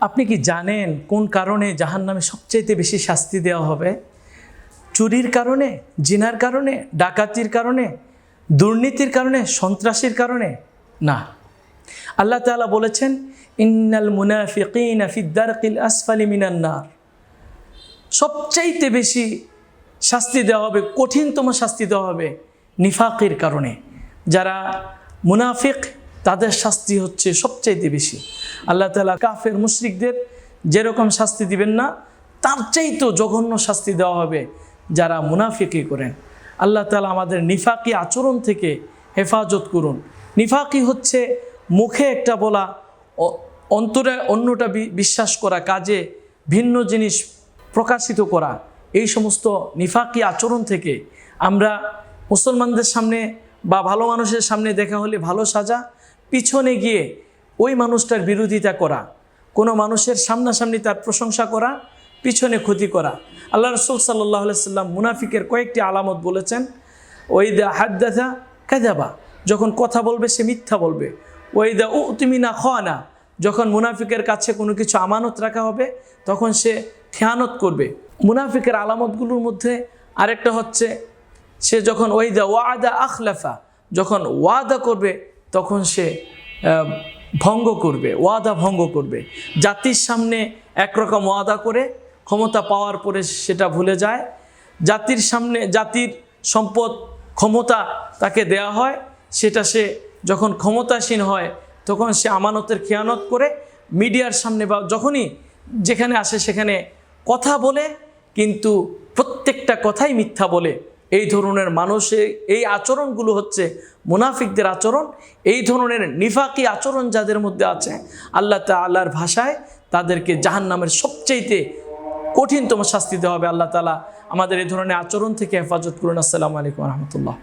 আপনি কি জানেন কোন কারণে জাহান্নামে সবচেয়ে বেশি শাস্তি দেওয়া হবে? চুরির কারণে, জিনার কারণে, ডাকাতির কারণে, দুর্নীতির কারণে, সন্ত্রাসীর কারণে না। আল্লাহ তাআলা বলেছেন, ইন্নাল মুনাফিকিনা ফিদ দারকিল আসফালি মিনান নার। সবচাইতে বেশি শাস্তি দেওয়া হবে, কঠিনতম শাস্তি দেওয়া হবে নিফাকের কারণে। যারা মুনাফিক তাদের শাস্তি হচ্ছে সবচাইতে বেশি। আল্লাহ তাআলা কাফের মুশরিকদের যেরকম শাস্তি দিবেন না, তার চাইতেও জঘন্য শাস্তি দেওয়া হবে যারা মুনাফিকি করেন। আল্লাহ তাআলা আমাদের নিফাকি আচরণ থেকে হেফাজত করুন। নিফাকি হচ্ছে মুখে একটা বলা, অন্তরে অন্যটা বিশ্বাস করা, কাজে ভিন্ন জিনিস প্রকাশিত করা। এই সমস্ত নিফাকি আচরণ থেকে আমরা মুসলমানদের সামনে বা ভালো মানুষের সামনে দেখা হলে ভালো সাজা, পিছনে গিয়ে ওই মানুষটার বিরোধিতা করা, কোনো মানুষের সামনাসামনি তার প্রশংসা করা, পিছনে ক্ষতি করা। আল্লাহ রাসূল সাল্লাল্লাহু আলাইহি সাল্লাম মুনাফিকের কয়েকটি আলামত বলেছেন। ওয়াইদা হাদ্দাথা কাযাবা, যখন কথা বলবে সে মিথ্যা বলবে। ওয়াইদা উতমিনা খানা, যখন মুনাফিকের কাছে কোনো কিছু আমানত রাখা হবে তখন সে খেয়ানত করবে। মুনাফিকের আলামতগুলোর মধ্যে আরেকটা হচ্ছে, সে যখন ওয়াইদা ওয়াদা আখলাফা, যখন ওয়াদা করবে তখন সে ভঙ্গ করবে, ওয়াদা ভঙ্গ করবে। জাতির সামনে একরকম ওয়াদা করে ক্ষমতা পাওয়ার পরে সেটা ভুলে যায়। জাতির সামনে জাতির সম্পদ ক্ষমতা তাকে দেয়া হয়, সেটা সে যখন ক্ষমতাসীন হয় তখন সে আমানতের খেয়ানত করে মিডিয়ার সামনে বা যখনই যেখানে আসে সেখানে কথা বলে, কিন্তু প্রত্যেকটা কথাই মিথ্যা বলে। এই ধরনের মানুষের এই আচরণগুলো হচ্ছে মুনাফিকদের আচরণ। এই ধরনের নিফাকি আচরণ যাদের মধ্যে আছে, আল্লাহ তাআলার ভাষায় তাদেরকে জাহান্নামের সবচাইতে কঠিনতম শাস্তি দেওয়া হবে। আল্লাহ তাআলা আমাদের এই ধরনের আচরণ থেকে হেফাজত করুন। আসসালামু আলাইকুম ওয়া রাহমাতুল্লাহ।